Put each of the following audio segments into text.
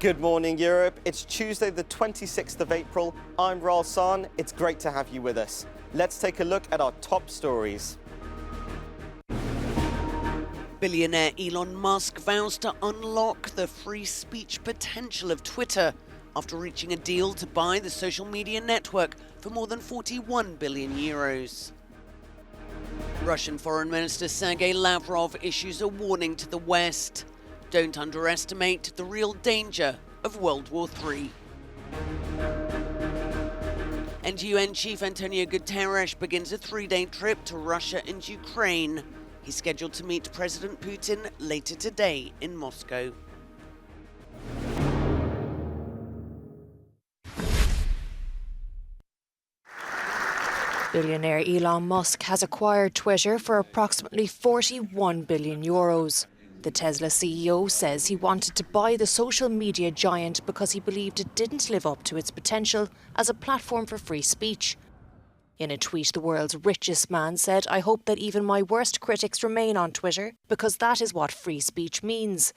Good morning, Europe. It's Tuesday, the 26th of April. I'm Raul San. It's great to have you with us. Let's take a look at our top stories. Billionaire Elon Musk vows to unlock the free speech potential of Twitter after reaching a deal to buy the social media network for more than 41 billion euros. Russian Foreign Minister Sergei Lavrov issues a warning to the West. Don't underestimate the real danger of World War III. And UN Chief Antonio Guterres begins a 3-day trip to Russia and Ukraine. He's scheduled to meet President Putin later today in Moscow. Billionaire Elon Musk has acquired Twitter for approximately 41 billion euros. The Tesla CEO says he wanted to buy the social media giant because he believed it didn't live up to its potential as a platform for free speech. In a tweet, the world's richest man said, "I hope that even my worst critics remain on Twitter because that is what free speech means."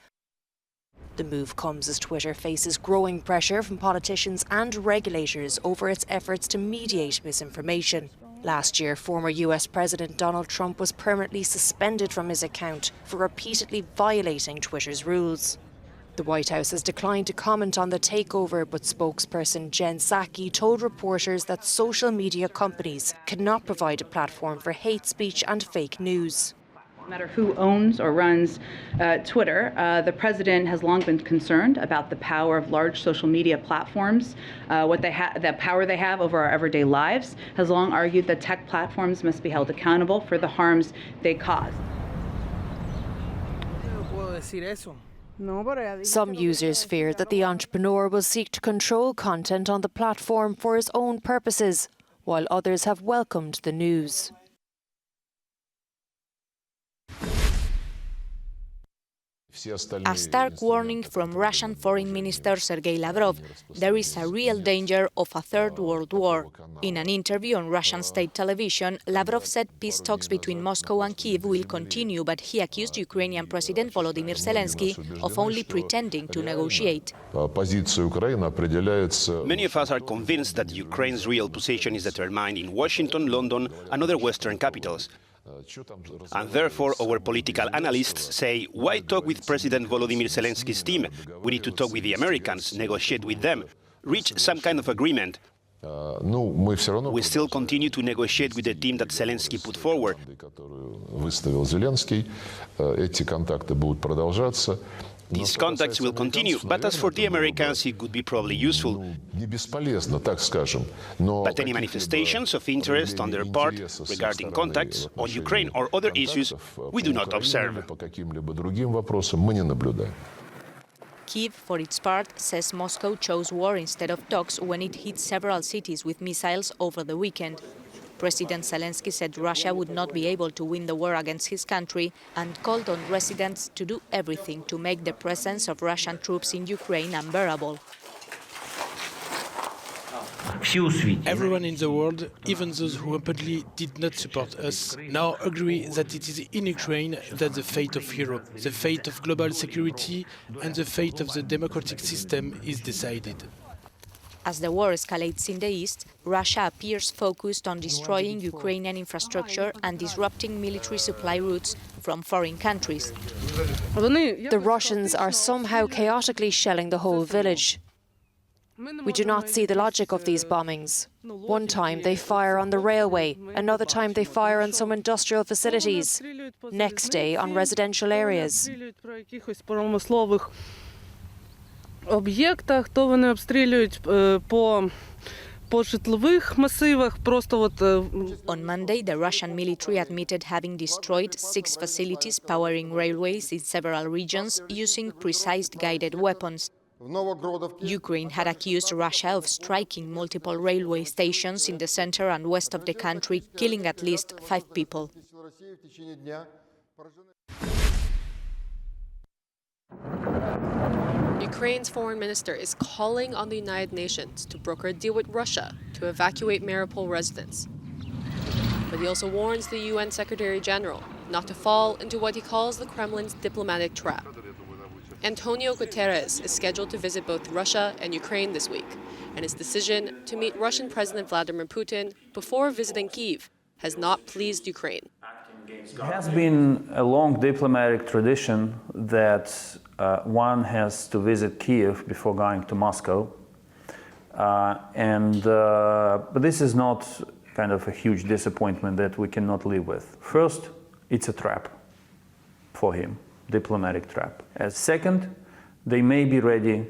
The move comes as Twitter faces growing pressure from politicians and regulators over its efforts to mediate misinformation. Last year, former US President Donald Trump was permanently suspended from his account for repeatedly violating Twitter's rules. The White House has declined to comment on the takeover, but spokesperson Jen Psaki told reporters that social media companies cannot provide a platform for hate speech and fake news. No matter who owns or runs Twitter, the president has long been concerned about the power of large social media platforms, the power they have over our everyday lives, has long argued that tech platforms must be held accountable for the harms they cause. Some users fear that the entrepreneur will seek to control content on the platform for his own purposes, while others have welcomed the news. A stark warning from Russian Foreign Minister Sergei Lavrov. There is a real danger of a third world war. In an interview on Russian state television, Lavrov said peace talks between Moscow and Kyiv will continue, but he accused Ukrainian President Volodymyr Zelenskyy of only pretending to negotiate. Many of us are convinced that Ukraine's real position is determined in Washington, London and other Western capitals. And therefore, our political analysts say, why talk with President Volodymyr Zelenskyy's team? We need to talk with the Americans, negotiate with them, reach some kind of agreement. We still continue to negotiate with the team that Zelenskyy put forward. These contacts will continue, but as for the Americans, it could be probably useful. But any manifestations of interest on their part regarding contacts on Ukraine or other issues, we do not observe. Kyiv, for its part, says Moscow chose war instead of talks when it hit several cities with missiles over the weekend. President Zelenskyy said Russia would not be able to win the war against his country and called on residents to do everything to make the presence of Russian troops in Ukraine unbearable. Everyone in the world, even those who openly did not support us, now agree that it is in Ukraine that the fate of Europe, the fate of global security and the fate of the democratic system is decided. As the war escalates in the east, Russia appears focused on destroying Ukrainian infrastructure and disrupting military supply routes from foreign countries. The Russians are somehow chaotically shelling the whole village. We do not see the logic of these bombings. One time they fire on the railway, another time they fire on some industrial facilities, next day on residential areas. Об'єктах, то вони обстрілюють по житлових масивах, просто от. On Monday, the Russian military admitted having destroyed 6 facilities powering railways in several regions using precise guided weapons. Ukraine had accused Russia of striking multiple railway stations in the center and west of the country, killing at least 5 people. Ukraine's foreign minister is calling on the United Nations to broker a deal with Russia to evacuate Mariupol residents. But he also warns the UN Secretary General not to fall into what he calls the Kremlin's diplomatic trap. Antonio Guterres is scheduled to visit both Russia and Ukraine this week, and his decision to meet Russian President Vladimir Putin before visiting Kyiv has not pleased Ukraine. It has been a long diplomatic tradition that one has to visit Kyiv before going to Moscow. But this is not kind of a huge disappointment that we cannot live with. First, it's a trap for him, diplomatic trap. As second, they may be ready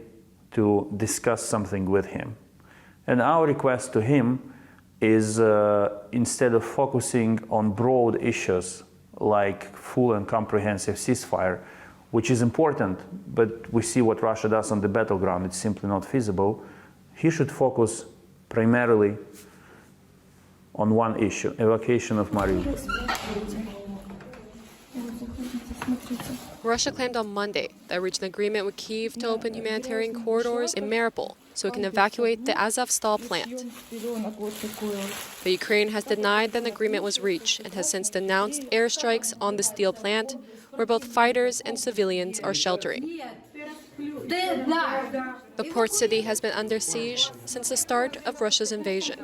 to discuss something with him. And our request to him is instead of focusing on broad issues like full and comprehensive ceasefire, which is important, but we see what Russia does on the battleground, it's simply not feasible, he should focus primarily on one issue, evacuation of Mariupol. Russia claimed on Monday that it reached an agreement with Kyiv to open humanitarian corridors in Mariupol so it can evacuate the Azovstal plant. But Ukraine has denied that an agreement was reached and has since denounced airstrikes on the steel plant, where both fighters and civilians are sheltering. The port city has been under siege since the start of Russia's invasion.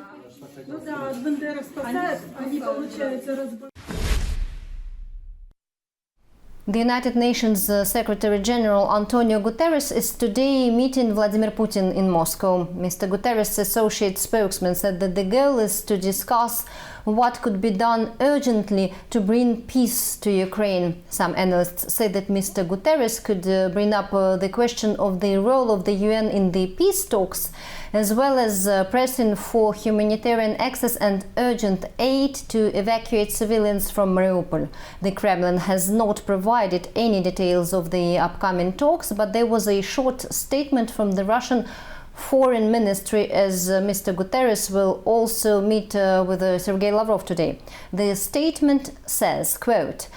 The United Nations Secretary General Antonio Guterres is today meeting Vladimir Putin in Moscow. Mr. Guterres' associate spokesman said that the goal is to discuss what could be done urgently to bring peace to Ukraine. Some analysts say that Mr. Guterres could bring up the question of the role of the UN in the peace talks, as well as pressing for humanitarian access and urgent aid to evacuate civilians from Mariupol. The Kremlin has not provided any details of the upcoming talks, but there was a short statement from the Russian Foreign Ministry as Mr. Guterres will also meet with Sergei Lavrov today. The statement says, quote,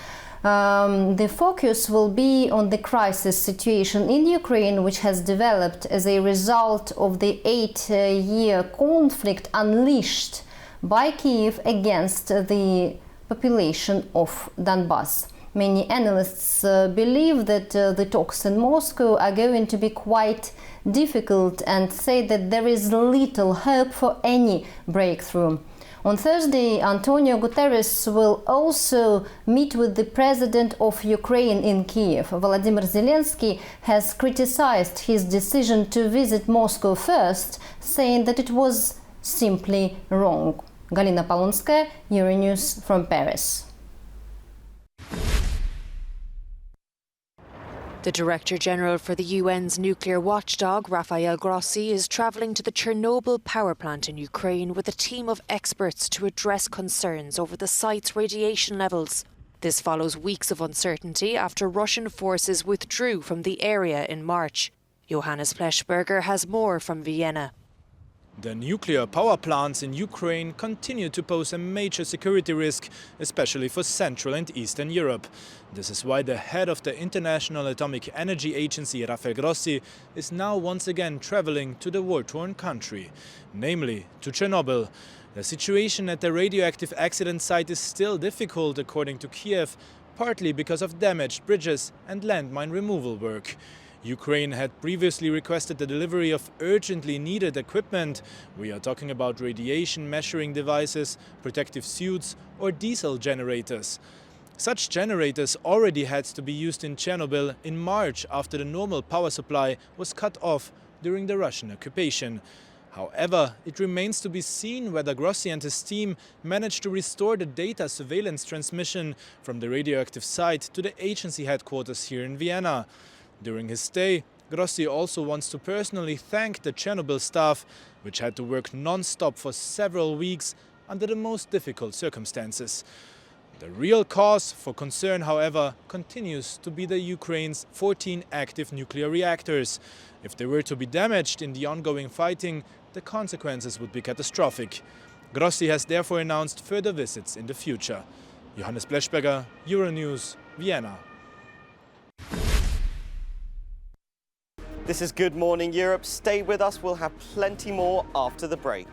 the focus will be on the crisis situation in Ukraine, which has developed as a result of the 8-year conflict unleashed by Kyiv against the population of Donbass. Many analysts believe that the talks in Moscow are going to be quite difficult and say that there is little hope for any breakthrough. On Thursday, Antonio Guterres will also meet with the president of Ukraine in Kyiv. Volodymyr Zelenskyy has criticized his decision to visit Moscow first, saying that it was simply wrong. Galina Polunskaya, Euronews from Paris. The Director General for the UN's nuclear watchdog, Rafael Grossi, is travelling to the Chernobyl power plant in Ukraine with a team of experts to address concerns over the site's radiation levels. This follows weeks of uncertainty after Russian forces withdrew from the area in March. Johannes Pleshberger has more from Vienna. The nuclear power plants in Ukraine continue to pose a major security risk, especially for Central and Eastern Europe. This is why the head of the International Atomic Energy Agency, Rafael Grossi, is now once again traveling to the war-torn country, namely to Chernobyl. The situation at the radioactive accident site is still difficult, according to Kiev, partly because of damaged bridges and landmine removal work. Ukraine had previously requested the delivery of urgently needed equipment. We are talking about radiation measuring devices, protective suits or diesel generators. Such generators already had to be used in Chernobyl in March after the normal power supply was cut off during the Russian occupation. However, it remains to be seen whether Grossi and his team managed to restore the data surveillance transmission from the radioactive site to the agency headquarters here in Vienna. During his stay, Grossi also wants to personally thank the Chernobyl staff, which had to work non-stop for several weeks under the most difficult circumstances. The real cause for concern, however, continues to be the Ukraine's 14 active nuclear reactors. If they were to be damaged in the ongoing fighting, the consequences would be catastrophic. Grossi has therefore announced further visits in the future. Johannes Pleshberger, Euronews, Vienna. This is Good Morning Europe. Stay with us, we'll have plenty more after the break.